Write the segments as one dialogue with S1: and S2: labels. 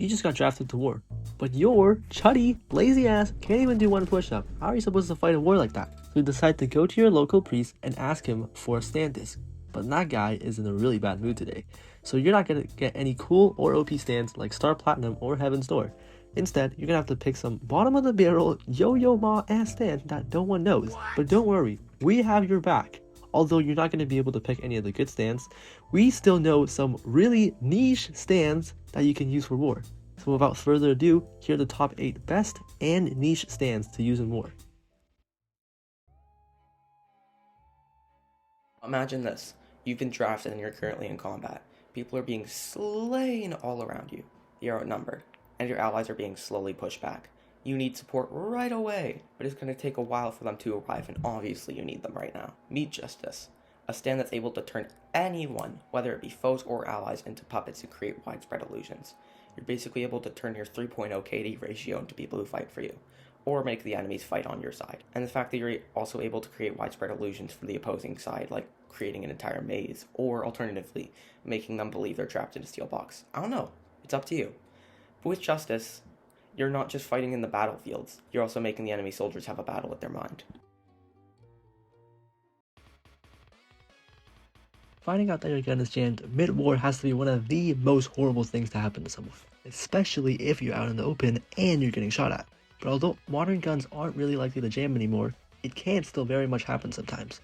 S1: You just got drafted to war. But your chuddy, lazy ass can't even do one push-up. How are you supposed to fight a war like that? So you decide to go to your local priest and ask him for a stand disc. But that guy is in a really bad mood today. So you're not gonna get any cool or OP stands like Star Platinum or Heaven's Door. Instead, you're gonna have to pick some bottom of the barrel yo-yo ma ass stand that no one knows. But don't worry, we have your back. Although you're not going to be able to pick any of the good stands, we still know some really niche stands that you can use for war. So without further ado, here are the top 8 best and niche stands to use in war.
S2: Imagine this. You've been drafted and you're currently in combat. People are being slain all around you. You're outnumbered, and your allies are being slowly pushed back. You need support right away, but it's going to take a while for them to arrive, and obviously you need them right now. Meet Justice, a stand that's able to turn anyone, whether it be foes or allies, into puppets to create widespread illusions. You're basically able to turn your 3.0 KD ratio into people who fight for you, or make the enemies fight on your side. And the fact that you're also able to create widespread illusions for the opposing side, like creating an entire maze, or alternatively, making them believe they're trapped in a steel box. I don't know, it's up to you. But with Justice, you're not just fighting in the battlefields, you're also making the enemy soldiers have a battle with their mind.
S1: Finding out that your gun is jammed mid-war has to be one of the most horrible things to happen to someone, especially if you're out in the open and you're getting shot at. But although modern guns aren't really likely to jam anymore, it can still very much happen sometimes.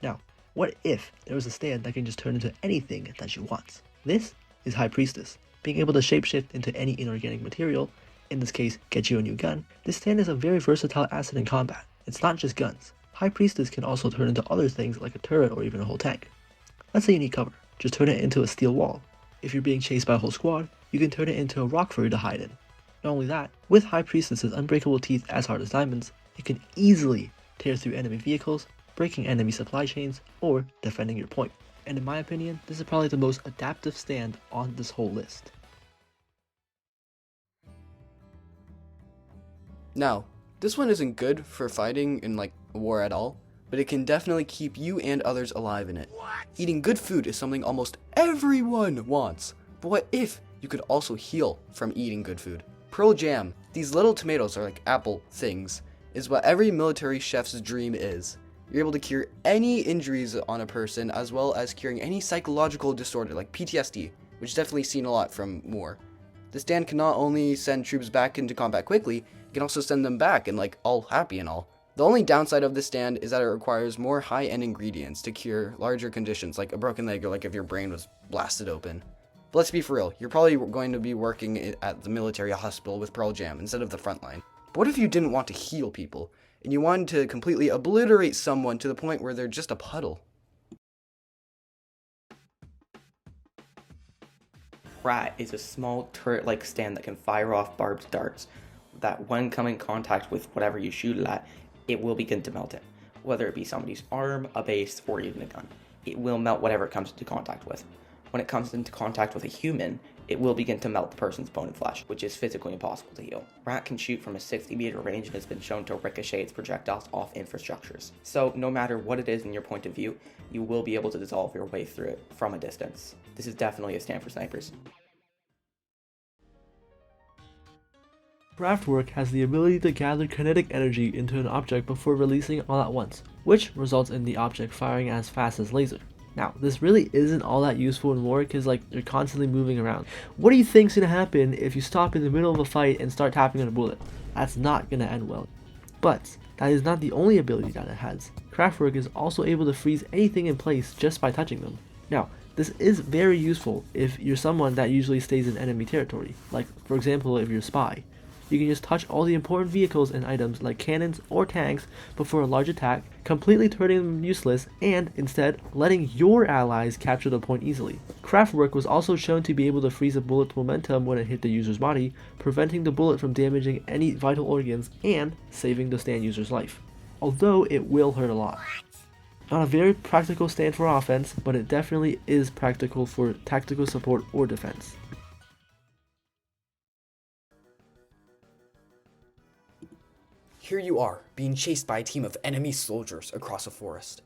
S1: Now, what if there was a stand that can just turn into anything that you want? This is High Priestess. Being able to shapeshift into any inorganic material, in this case, get you a new gun, this stand is a very versatile asset in combat. It's not just guns. High Priestess can also turn into other things like a turret or even a whole tank. Let's say you need cover, just turn it into a steel wall. If you're being chased by a whole squad, you can turn it into a rock for you to hide in. Not only that, with High Priestess's unbreakable teeth as hard as diamonds, it can easily tear through enemy vehicles, breaking enemy supply chains, or defending your point. And in my opinion, this is probably the most adaptive stand on this whole list.
S3: Now, this one isn't good for fighting in like a war at all, but it can definitely keep you and others alive in it. Eating good food is something almost everyone wants, but what if you could also heal from eating good food? Pearl Jam, these little tomatoes are like apple things, is what every military chef's dream is. You're able to cure any injuries on a person, as well as curing any psychological disorder like PTSD, which is definitely seen a lot from war. The stand can not only send troops back into combat quickly, it can also send them back and like all happy and all. The only downside of this stand is that it requires more high-end ingredients to cure larger conditions like a broken leg or like if your brain was blasted open. But let's be for real, you're probably going to be working at the military hospital with Pearl Jam instead of the front line. But what if you didn't want to heal people, and you wanted to completely obliterate someone to the point where they're just a puddle?
S2: Rat is a small turret-like stand that can fire off barbed darts that when come in contact with whatever you shoot it at, it will begin to melt it. Whether it be somebody's arm, a base, or even a gun. It will melt whatever it comes into contact with. When it comes into contact with a human, it will begin to melt the person's bone and flesh, which is physically impossible to heal. Rat can shoot from a 60-meter range and has been shown to ricochet its projectiles off infrastructures. So no matter what it is in your point of view, you will be able to dissolve your way through it from a distance. This is definitely a stand for snipers.
S1: Craftwork has the ability to gather kinetic energy into an object before releasing it all at once, which results in the object firing as fast as laser. Now, this really isn't all that useful in war because like you're constantly moving around. What do you think's gonna happen if you stop in the middle of a fight and start tapping on a bullet? That's not gonna end well. But that is not the only ability that it has. Craftwork is also able to freeze anything in place just by touching them. Now, this is very useful if you're someone that usually stays in enemy territory, like for example if you're a spy. You can just touch all the important vehicles and items like cannons or tanks before a large attack, completely turning them useless and instead letting your allies capture the point easily. Craftwork was also shown to be able to freeze a bullet's momentum when it hit the user's body, preventing the bullet from damaging any vital organs and saving the stand user's life. Although it will hurt a lot. Not a very practical stand for offense, but it definitely is practical for tactical support or defense.
S3: Here you are, being chased by a team of enemy soldiers across a forest.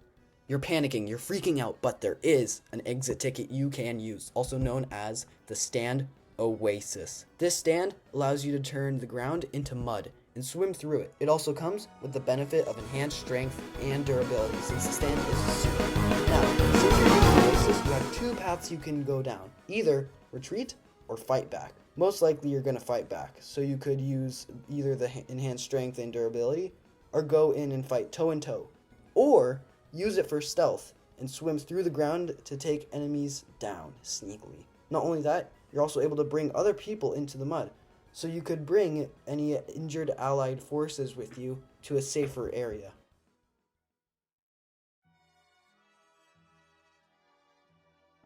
S3: You're panicking, you're freaking out, but there is an exit ticket you can use, also known as the stand Oasis. This stand allows you to turn the ground into mud and swim through it. It also comes with the benefit of enhanced strength and durability since the stand is super. Now, since you're using Oasis, you have two paths you can go down. Either retreat or fight back. Most likely you're going to fight back, so you could use either the enhanced strength and durability or go in and fight toe and toe. Or use it for stealth and swim through the ground to take enemies down sneakily. Not only that, you're also able to bring other people into the mud, so you could bring any injured allied forces with you to a safer area.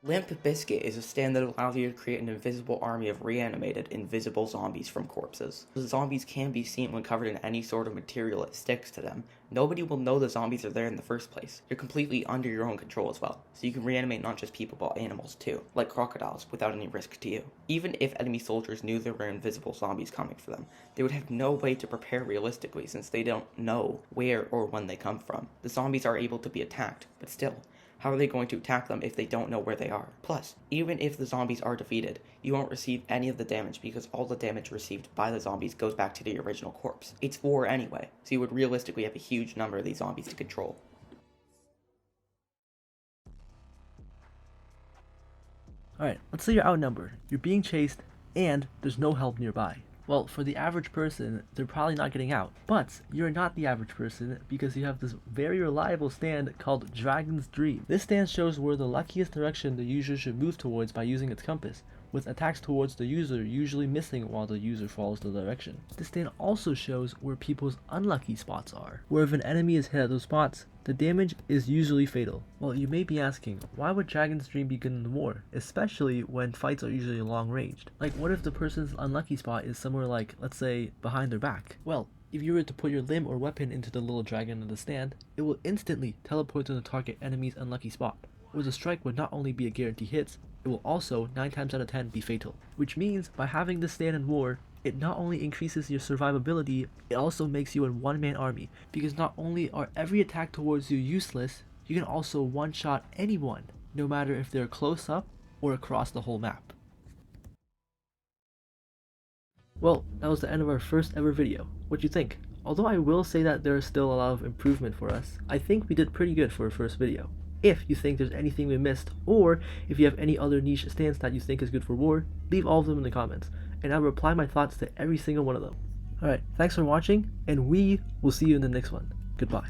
S2: Limp Bizkit is a stand that allows you to create an invisible army of reanimated, invisible zombies from corpses. The zombies can be seen when covered in any sort of material that sticks to them. Nobody will know the zombies are there in the first place. You're completely under your own control as well, so you can reanimate not just people but animals too, like crocodiles, without any risk to you. Even if enemy soldiers knew there were invisible zombies coming for them, they would have no way to prepare realistically since they don't know where or when they come from. The zombies are able to be attacked, but still, how are they going to attack them if they don't know where they are? Plus, even if the zombies are defeated, you won't receive any of the damage because all the damage received by the zombies goes back to the original corpse. It's war anyway, so you would realistically have a huge number of these zombies to control.
S1: Alright, let's say you're outnumbered, you're being chased, and there's no help nearby. Well, for the average person, they're probably not getting out. But you're not the average person because you have this very reliable stand called Dragon's Dream. This stand shows where the luckiest direction the user should move towards by using its compass, with attacks towards the user usually missing while the user follows the direction. This stand also shows where people's unlucky spots are, where if an enemy is hit at those spots, the damage is usually fatal. Well, you may be asking, why would Dragon's Dream be good in the war, especially when fights are usually long ranged? Like, what if the person's unlucky spot is somewhere like, let's say, behind their back? Well, if you were to put your limb or weapon into the little dragon in the stand, it will instantly teleport to the target enemy's unlucky spot, where the strike would not only be a guaranteed hit, it will also 9 times out of 10 be fatal. Which means, by having this stand in war, it not only increases your survivability, it also makes you a one-man army, because not only are every attack towards you useless, you can also one-shot anyone, no matter if they're close up or across the whole map. Well, that was the end of our first ever video. What do you think? Although I will say that there is still a lot of improvement for us, I think we did pretty good for a first video. If you think there's anything we missed, or if you have any other niche stands that you think is good for war, leave all of them in the comments, and I'll reply my thoughts to every single one of them. Alright, thanks for watching, and we will see you in the next one. Goodbye.